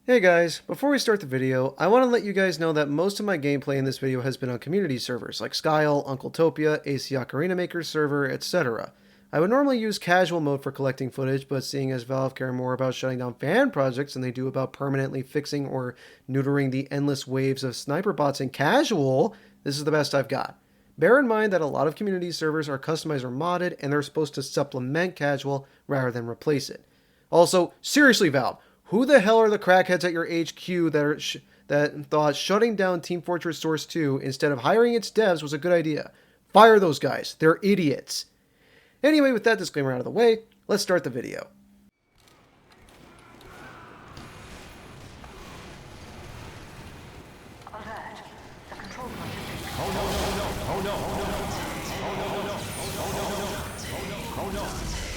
Hey guys, before we start the video, I want to let you guys know that most of my gameplay in this video has been on community servers like Skyle, Uncletopia, AC Ocarina Maker's server, etc. I would normally use casual mode for collecting footage, but seeing as Valve care more about shutting down fan projects than they do about permanently fixing or neutering the endless waves of sniper bots in casual, this is the best I've got. Bear in mind that a lot of community servers are customized or modded, and they're supposed to supplement casual rather than replace it. Also, seriously Valve, who the hell are the crackheads at your HQ that thought shutting down Team Fortress Source 2 instead of hiring its devs was a good idea? Fire those guys. They're idiots. Anyway, with that disclaimer out of the way, let's start the video.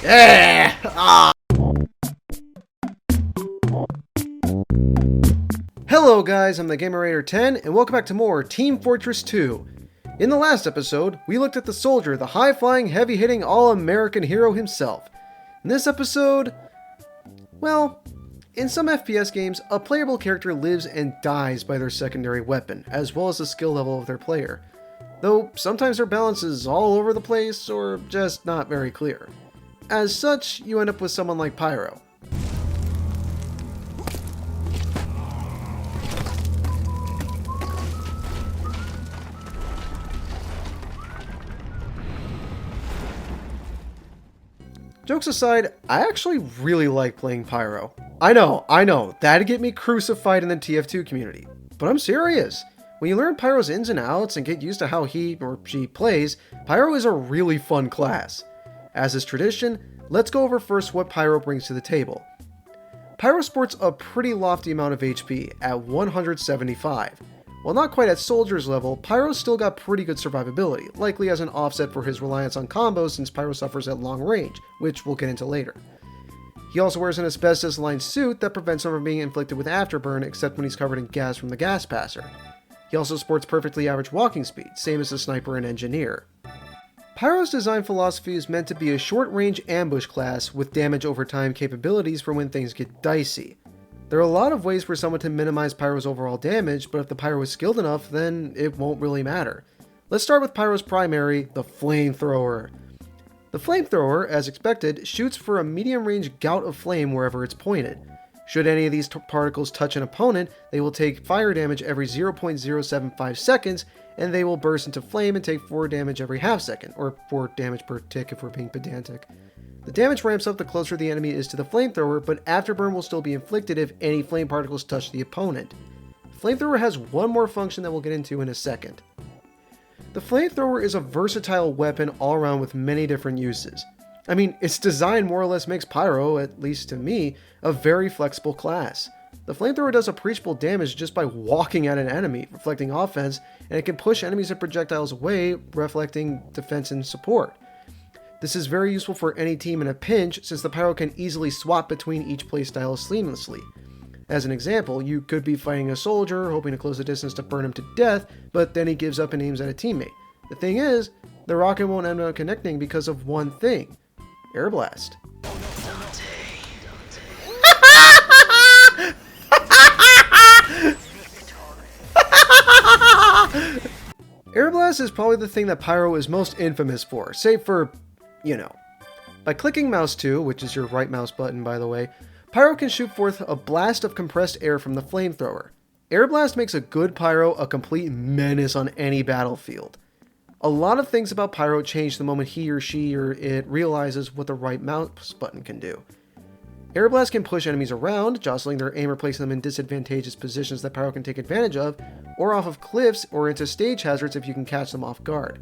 Yeah! Hello guys, I'm the GamerRaider10, and welcome back to more Team Fortress 2. In the last episode, we looked at the soldier, the high-flying, heavy-hitting, all-American hero himself. In this episode, well, in some FPS games, a playable character lives and dies by their secondary weapon, as well as the skill level of their player. Though sometimes their balance is all over the place, or just not very clear. As such, you end up with someone like Pyro. Jokes aside, I actually really like playing Pyro. I know, that'd get me crucified in the TF2 community. But I'm serious. When you learn Pyro's ins and outs and get used to how he or she plays, Pyro is a really fun class. As is tradition, let's go over first what Pyro brings to the table. Pyro sports a pretty lofty amount of HP at 175. While not quite at Soldier's level, Pyro's still got pretty good survivability, likely as an offset for his reliance on combos since Pyro suffers at long range, which we'll get into later. He also wears an asbestos-lined suit that prevents him from being inflicted with afterburn except when he's covered in gas from the gas passer. He also sports perfectly average walking speed, same as the sniper and engineer. Pyro's design philosophy is meant to be a short-range ambush class with damage over time capabilities for when things get dicey. There are a lot of ways for someone to minimize Pyro's overall damage, but if the Pyro is skilled enough, then it won't really matter. Let's start with Pyro's primary, the Flamethrower. The Flamethrower, as expected, shoots for a medium-range gout of flame wherever it's pointed. Should any of these particles touch an opponent, they will take fire damage every 0.075 seconds, and they will burst into flame and take 4 damage every half second, or 4 damage per tick if we're being pedantic. The damage ramps up the closer the enemy is to the flamethrower, but afterburn will still be inflicted if any flame particles touch the opponent. The flamethrower has one more function that we'll get into in a second. The flamethrower is a versatile weapon all around with many different uses. I mean, its design more or less makes Pyro, at least to me, a very flexible class. The flamethrower does appreciable damage just by walking at an enemy, reflecting offense, and it can push enemies and projectiles away, reflecting defense and support. This is very useful for any team in a pinch, since the Pyro can easily swap between each playstyle seamlessly. As an example, you could be fighting a soldier, hoping to close the distance to burn him to death, but then he gives up and aims at a teammate. The thing is, the rocket won't end up connecting because of one thing: Air Blast. Air Blast is probably the thing that Pyro is most infamous for, save for, you know. By clicking mouse 2, which is your right mouse button by the way, Pyro can shoot forth a blast of compressed air from the flamethrower. Air Blast makes a good Pyro a complete menace on any battlefield. A lot of things about Pyro change the moment he or she or it realizes what the right mouse button can do. Air Blast can push enemies around, jostling their aim or placing them in disadvantageous positions that Pyro can take advantage of, or off of cliffs or into stage hazards if you can catch them off guard.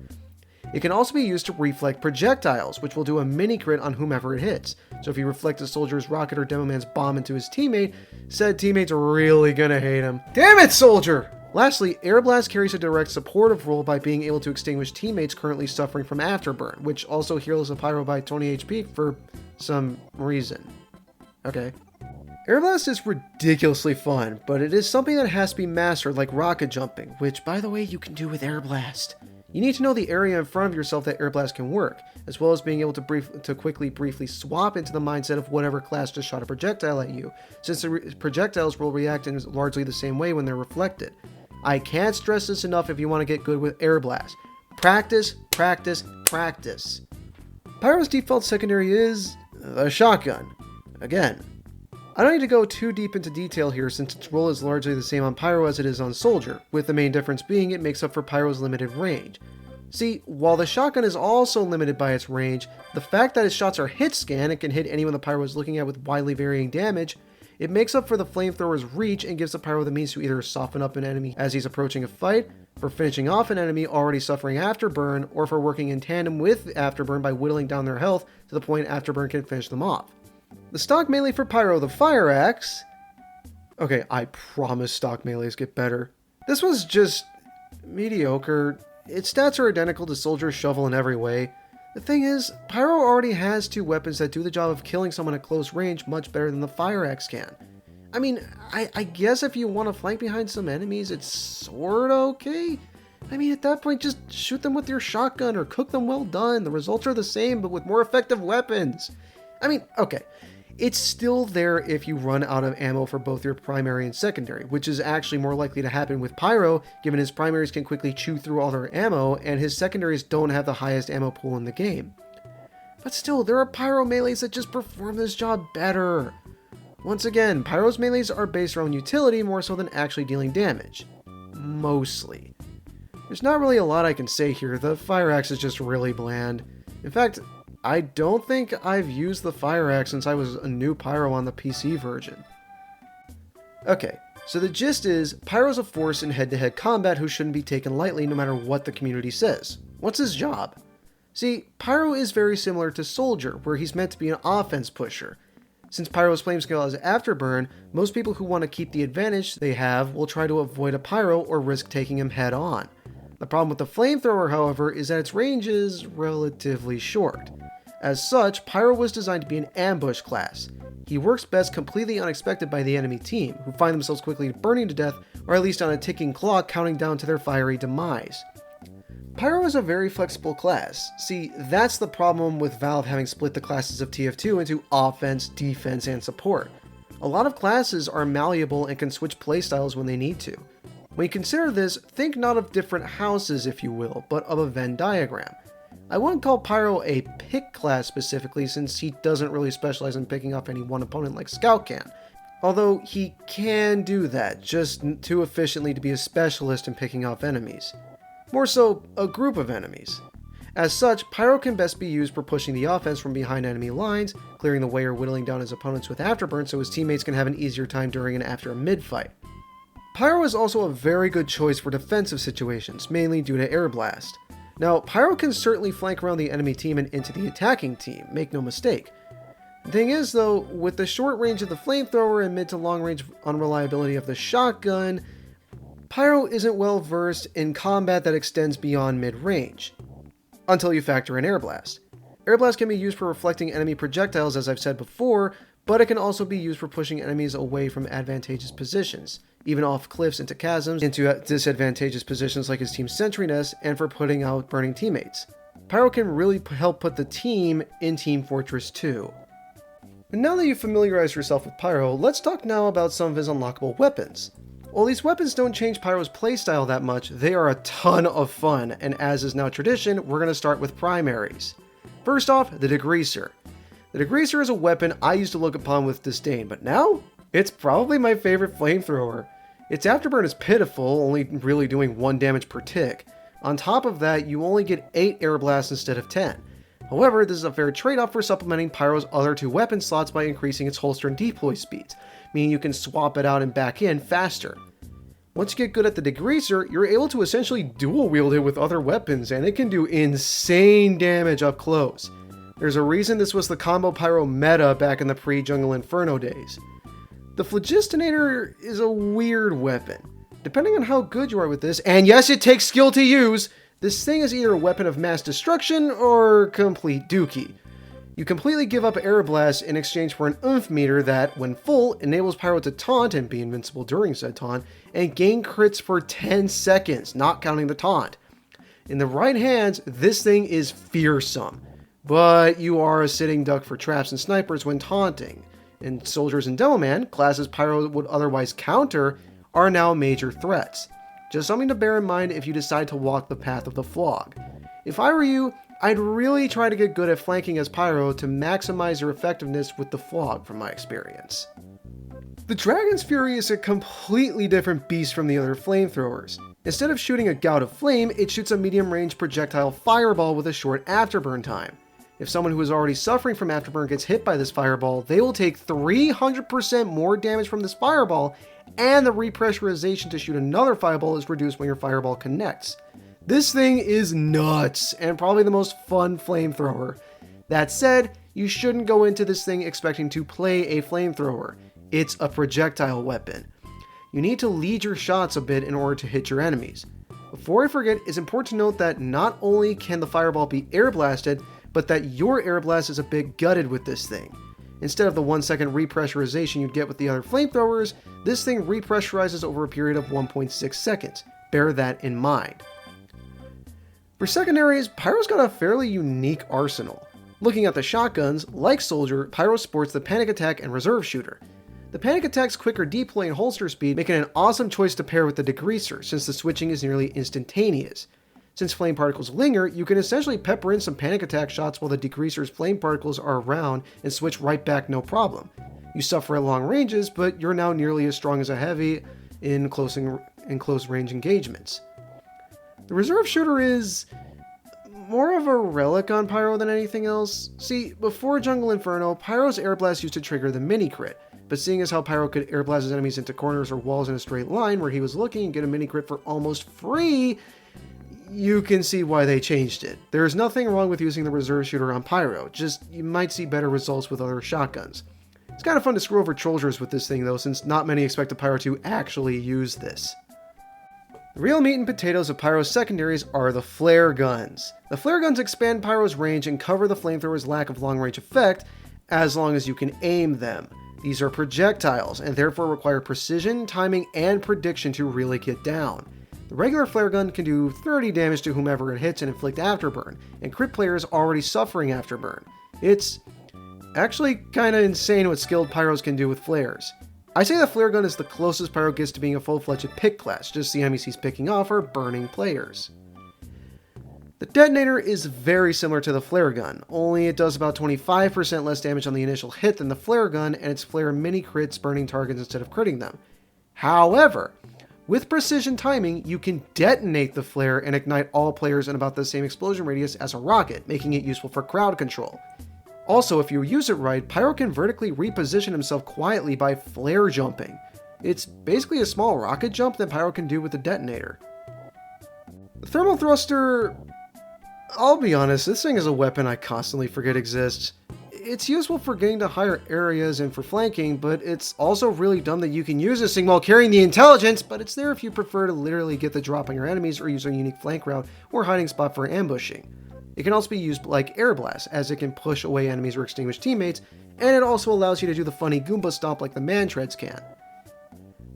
It can also be used to reflect projectiles, which will do a mini crit on whomever it hits. So if you reflect a soldier's rocket or demo man's bomb into his teammate, said teammate's really gonna hate him. Damn it, soldier! Lastly, Air Blast carries a direct supportive role by being able to extinguish teammates currently suffering from afterburn, which also heals a Pyro by 20 HP for some reason. Okay. Air Blast is ridiculously fun, but it is something that has to be mastered like rocket jumping, which by the way you can do with Air Blast. You need to know the area in front of yourself that Air Blast can work, as well as being able to quickly briefly swap into the mindset of whatever class just shot a projectile at you, since the projectiles will react in largely the same way when they're reflected. I can't stress this enough if you want to get good with Air Blast. Practice, practice, practice. Pyro's default secondary is the shotgun. Again, I don't need to go too deep into detail here since its role is largely the same on Pyro as it is on Soldier, with the main difference being it makes up for Pyro's limited range. See, while the shotgun is also limited by its range, the fact that its shots are hit scan and can hit anyone the Pyro is looking at with widely varying damage, it makes up for the flamethrower's reach and gives the Pyro the means to either soften up an enemy as he's approaching a fight, for finishing off an enemy already suffering Afterburn, or for working in tandem with Afterburn by whittling down their health to the point Afterburn can finish them off. The stock melee for Pyro, the Fire Axe... Okay, I promise stock melees get better. This was just mediocre. Its stats are identical to Soldier's Shovel in every way. The thing is, Pyro already has two weapons that do the job of killing someone at close range much better than the Fire Axe can. I mean, I guess if you want to flank behind some enemies, it's sorta okay. I mean, at that point, just shoot them with your shotgun or cook them well done. The results are the same, but with more effective weapons. I mean, okay, it's still there if you run out of ammo for both your primary and secondary, which is actually more likely to happen with Pyro, given his primaries can quickly chew through all their ammo, and his secondaries don't have the highest ammo pool in the game. But still, there are Pyro melees that just perform this job better. Once again, Pyro's melees are based around utility more so than actually dealing damage. Mostly. There's not really a lot I can say here, the Fire Axe is just really bland. In fact, I don't think I've used the Fire Axe since I was a new Pyro on the PC version. Okay, so the gist is, Pyro's a force in head-to-head combat who shouldn't be taken lightly no matter what the community says. What's his job? See, Pyro is very similar to Soldier, where he's meant to be an offense pusher. Since Pyro's flame skill has Afterburn, most people who want to keep the advantage they have will try to avoid a Pyro or risk taking him head on. The problem with the flamethrower, however, is that its range is relatively short. As such, Pyro was designed to be an ambush class. He works best completely unexpected by the enemy team, who find themselves quickly burning to death, or at least on a ticking clock counting down to their fiery demise. Pyro is a very flexible class. See, that's the problem with Valve having split the classes of TF2 into offense, defense, and support. A lot of classes are malleable and can switch playstyles when they need to. When you consider this, think not of different houses, if you will, but of a Venn diagram. I wouldn't call Pyro a pick class specifically since he doesn't really specialize in picking off any one opponent like Scout can. Although he can do that, just too efficiently to be a specialist in picking off enemies. More so, a group of enemies. As such, Pyro can best be used for pushing the offense from behind enemy lines, clearing the way or whittling down his opponents with Afterburn so his teammates can have an easier time during and after a mid-fight. Pyro is also a very good choice for defensive situations, mainly due to Air Blast. Now, Pyro can certainly flank around the enemy team and into the attacking team, make no mistake. The thing is though, with the short range of the flamethrower and mid to long range unreliability of the shotgun, Pyro isn't well versed in combat that extends beyond mid-range, until you factor in Air Blast. Air Blast can be used for reflecting enemy projectiles as I've said before, but it can also be used for pushing enemies away from advantageous positions, even off cliffs into chasms, into disadvantageous positions like his team's sentry nest, and for putting out burning teammates. Pyro can really help put the team in Team Fortress 2. And now that you've familiarized yourself with Pyro, let's talk now about some of his unlockable weapons. While these weapons don't change Pyro's playstyle that much, they are a ton of fun, and as is now tradition, we're going to start with primaries. First off, the Degreaser. The Degreaser is a weapon I used to look upon with disdain, but now, it's probably my favorite flamethrower. Its Afterburn is pitiful, only really doing 1 damage per tick. On top of that, you only get 8 air blasts instead of 10. However, this is a fair trade-off for supplementing Pyro's other 2 weapon slots by increasing its holster and deploy speeds, meaning you can swap it out and back in faster. Once you get good at the Degreaser, you're able to essentially dual wield it with other weapons, and it can do insane damage up close. There's a reason this was the combo Pyro meta back in the pre-Jungle Inferno days. The Phlogistinator is a weird weapon. Depending on how good you are with this, and yes, it takes skill to use, this thing is either a weapon of mass destruction or complete dookie. You completely give up air blasts in exchange for an oomph meter that, when full, enables Pyro to taunt and be invincible during said taunt, and gain crits for 10 seconds, not counting the taunt. In the right hands, this thing is fearsome, but you are a sitting duck for traps and snipers when taunting. And soldiers and Demoman, classes Pyro would otherwise counter, are now major threats. Just something to bear in mind if you decide to walk the path of the Flog. If I were you, I'd really try to get good at flanking as Pyro to maximize your effectiveness with the Flog from my experience. The Dragon's Fury is a completely different beast from the other flamethrowers. Instead of shooting a gout of flame, it shoots a medium-range projectile fireball with a short afterburn time. If someone who is already suffering from afterburn gets hit by this fireball, they will take 300% more damage from this fireball, and the repressurization to shoot another fireball is reduced when your fireball connects. This thing is nuts, and probably the most fun flamethrower. That said, you shouldn't go into this thing expecting to play a flamethrower. It's a projectile weapon. You need to lead your shots a bit in order to hit your enemies. Before I forget, it's important to note that not only can the fireball be air blasted, but that your air blast is a bit gutted with this thing. Instead of the 1 second repressurization you'd get with the other flamethrowers, this thing repressurizes over a period of 1.6 seconds. Bear that in mind. For secondaries, Pyro's got a fairly unique arsenal. Looking at the shotguns, like Soldier, Pyro sports the Panic Attack and Reserve Shooter. The Panic Attack's quicker deploy and holster speed make it an awesome choice to pair with the Degreaser, since the switching is nearly instantaneous. Since flame particles linger, you can essentially pepper in some Panic Attack shots while the Degreaser's flame particles are around and switch right back no problem. You suffer at long ranges, but you're now nearly as strong as a heavy in close range engagements. The Reserve Shooter is more of a relic on Pyro than anything else. See, before Jungle Inferno, Pyro's air blast used to trigger the mini crit, but seeing as how Pyro could air blast his enemies into corners or walls in a straight line where he was looking and get a mini crit for almost free, you can see why they changed it. There is nothing wrong with using the Reserve Shooter on Pyro, just you might see better results with other shotguns. It's kind of fun to screw over Trollgers with this thing though, since not many expect a Pyro to actually use this. The real meat and potatoes of Pyro's secondaries are the flare guns. The flare guns expand Pyro's range and cover the flamethrower's lack of long-range effect, as long as you can aim them. These are projectiles, and therefore require precision, timing, and prediction to really get down. The regular flare gun can do 30 damage to whomever it hits and inflict afterburn, and crit players already suffering afterburn. It's actually kinda insane what skilled Pyros can do with flares. I say the flare gun is the closest Pyro gets to being a full-fledged pick class, just the enemies he's picking off are burning players. The detonator is very similar to the flare gun, only it does about 25% less damage on the initial hit than the flare gun, and its flare mini crits burning targets instead of critting them. However, with precision timing, you can detonate the flare and ignite all players in about the same explosion radius as a rocket, making it useful for crowd control. Also, if you use it right, Pyro can vertically reposition himself quietly by flare jumping. It's basically a small rocket jump that Pyro can do with the detonator. The thermal thruster, I'll be honest, this thing is a weapon I constantly forget exists. It's useful for getting to higher areas and for flanking, but it's also really dumb that you can use this thing while carrying the intelligence, but it's there if you prefer to literally get the drop on your enemies or use a unique flank route or hiding spot for ambushing. It can also be used like air blast, as it can push away enemies or extinguish teammates, and it also allows you to do the funny Goomba stomp like the man-treads can.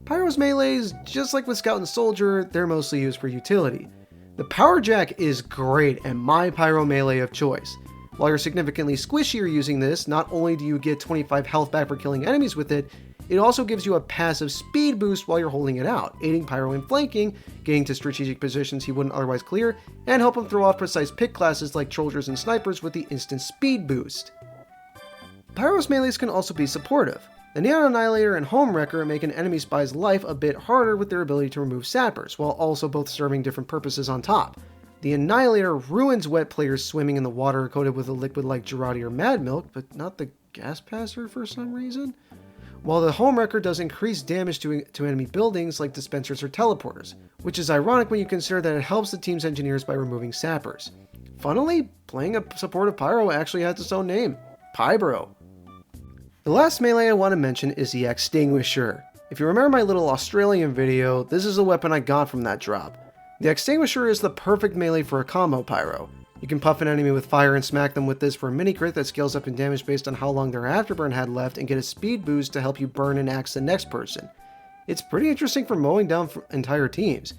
Pyro's melees, just like with Scout and Soldier, they're mostly used for utility. The Power Jack is great and my Pyro melee of choice. While you're significantly squishier using this, not only do you get 25 health back for killing enemies with it, it also gives you a passive speed boost while you're holding it out, aiding Pyro in flanking, getting to strategic positions he wouldn't otherwise clear, and help him throw off precise pick classes like Trollgers and Snipers with the instant speed boost. Pyro's melees can also be supportive. The Neon Annihilator and Home Wrecker make an enemy spy's life a bit harder with their ability to remove sappers, while also both serving different purposes on top. The Annihilator ruins wet players swimming in the water coated with a liquid like Girardi or Mad Milk, but not the Gas Passer for some reason. While the Home Wrecker does increase damage to enemy buildings like dispensers or teleporters, which is ironic when you consider that it helps the team's engineers by removing sappers. Funnily, playing a supportive Pyro actually has its own name, Pyro. The last melee I want to mention is the Extinguisher. If you remember my little Australian video, this is a weapon I got from that drop. The Extinguisher is the perfect melee for a combo Pyro. You can puff an enemy with fire and smack them with this for a mini crit that scales up in damage based on how long their afterburn had left and get a speed boost to help you burn and axe the next person. It's pretty interesting for mowing down entire teams.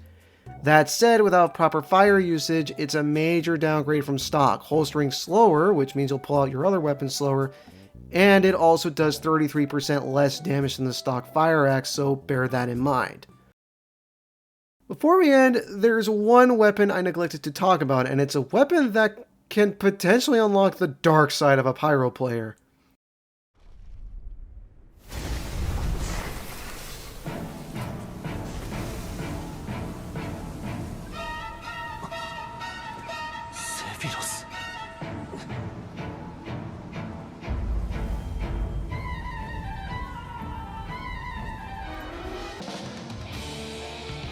That said, without proper fire usage, it's a major downgrade from stock. Holstering slower, which means you'll pull out your other weapon slower, and it also does 33% less damage than the stock fire axe, so bear that in mind. Before we end, there's one weapon I neglected to talk about, and it's a weapon that can potentially unlock the dark side of a Pyro player. Sephiroth.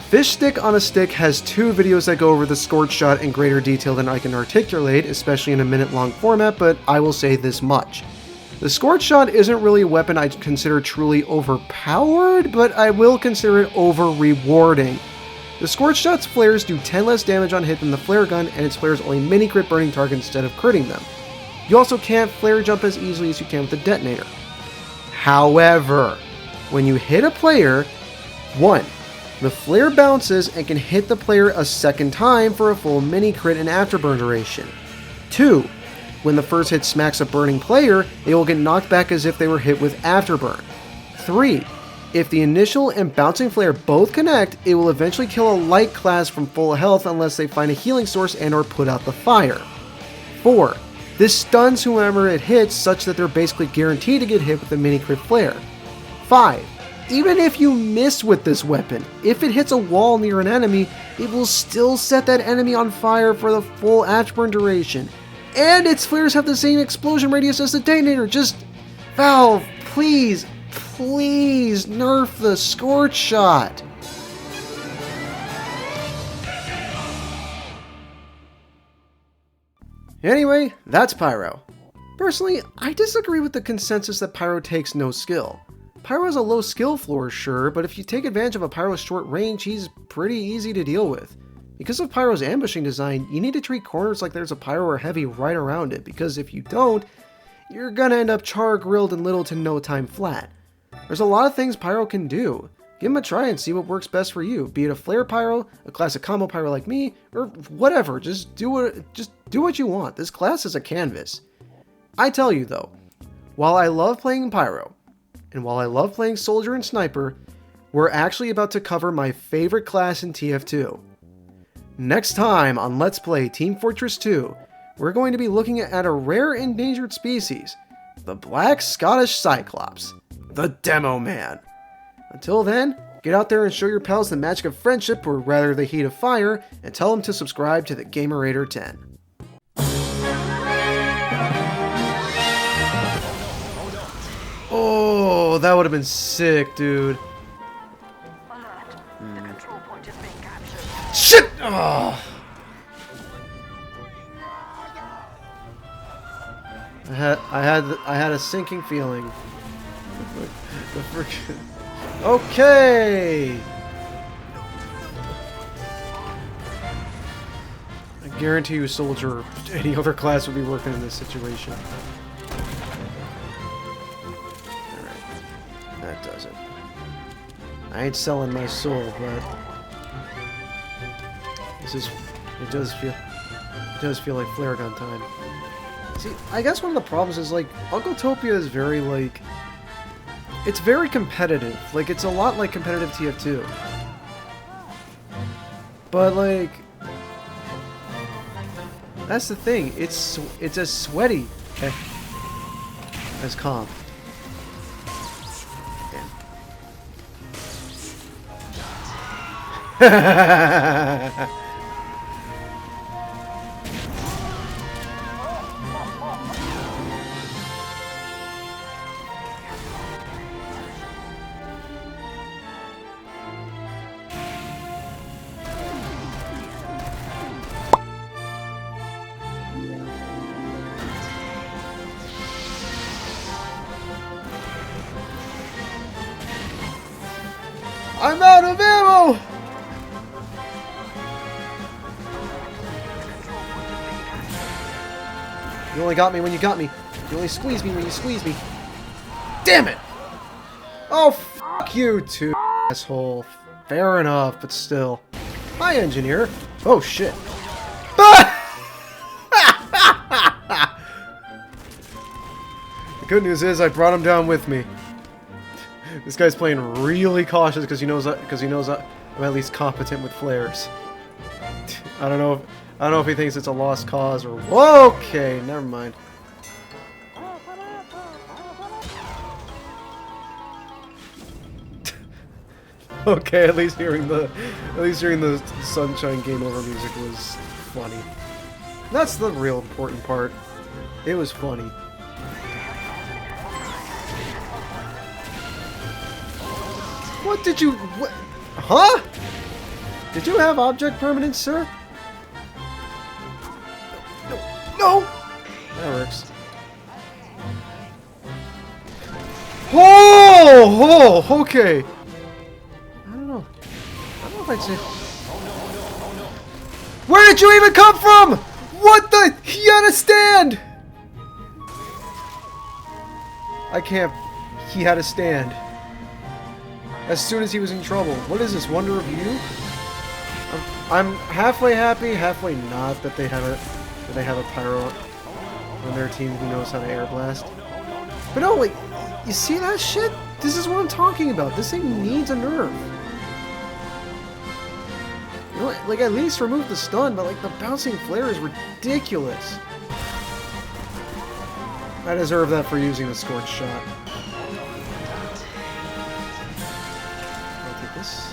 Fish Stick on a Stick has 2 videos that go over the Scorch Shot in greater detail than I can articulate, especially in a minute-long format, but I will say this much. The Scorch Shot isn't really a weapon I'd consider truly overpowered, but I will consider it over-rewarding. The Scorch Shot's flares do 10 less damage on hit than the flare gun, and its flares only mini-crit burning targets instead of critting them. You also can't flare jump as easily as you can with the detonator. However, when you hit a player, 1. The flare bounces and can hit the player a second time for a full mini-crit and afterburn duration. 2. When the first hit smacks a burning player, they will get knocked back as if they were hit with afterburn. 3. If the initial and bouncing flare both connect, it will eventually kill a light class from full health unless they find a healing source and or put out the fire. 4. This stuns whoever it hits such that they're basically guaranteed to get hit with a mini-crit flare. 5. Even if you miss with this weapon, if it hits a wall near an enemy, it will still set that enemy on fire for the full afterburn duration. And its flares have the same explosion radius as the detonator. Just, Valve, please, please nerf the Scorch Shot. Anyway, that's Pyro. Personally, I disagree with the consensus that Pyro takes no skill. Pyro has a low skill floor, sure, but if you take advantage of a Pyro's short range, he's pretty easy to deal with. Because of Pyro's ambushing design, you need to treat corners like there's a Pyro or heavy right around it, because if you don't, you're gonna end up char-grilled in little to no time flat. There's a lot of things Pyro can do. Give him a try and see what works best for you, be it a flare Pyro, a classic combo Pyro like me, or whatever, just do what you want. This class is a canvas. I tell you though, while I love playing Pyro, and while I love playing Soldier and Sniper, we're actually about to cover my favorite class in TF2. Next time on Let's Play Team Fortress 2, we're going to be looking at a rare endangered species, the Black Scottish Cyclops, the Demo Man. Until then, get out there and show your pals the magic of friendship, or rather the heat of fire, and tell them to subscribe to the Gamerator 10. Oh, that would have been sick, dude. Shit! Oh. I had a sinking feeling. The friction. Okay. I guarantee you, Soldier, or any other class would be working in this situation. That does it. I ain't selling my soul, but it does feel like flare gun time. See, I guess one of the problems is like Uncle Topia is very like, it's very competitive. Like it's a lot like competitive TF2. But like, that's the thing. It's as sweaty as comp. I'm out of ammo! You only got me when you got me. You only squeezed me when you squeezed me. Damn it! Oh, fuck you too, asshole. Fair enough, but still. Hi, engineer. Oh, shit. The good news is I brought him down with me. This guy's playing really cautious because he knows I'm at least competent with flares. I don't know if he thinks it's a lost cause or... Okay, never mind. Okay, at least hearing the Sunshine Game Over music was funny. That's the real important part. It was funny. What did you... What? Huh? Did you have object permanence, sir? No! That works. Oh! Okay. I don't know if I'd say... Where did you even come from? What the... He had a stand! I can't... He had a stand. As soon as he was in trouble. What is this, Wonder of You? I'm halfway happy, halfway not that they have a Pyro on their team who knows how to air blast. But no, like, you see that shit? This is what I'm talking about. This thing needs a nerf. You know, like, at least remove the stun, but like the bouncing flare is ridiculous. I deserve that for using the scorch shot. I'll take this.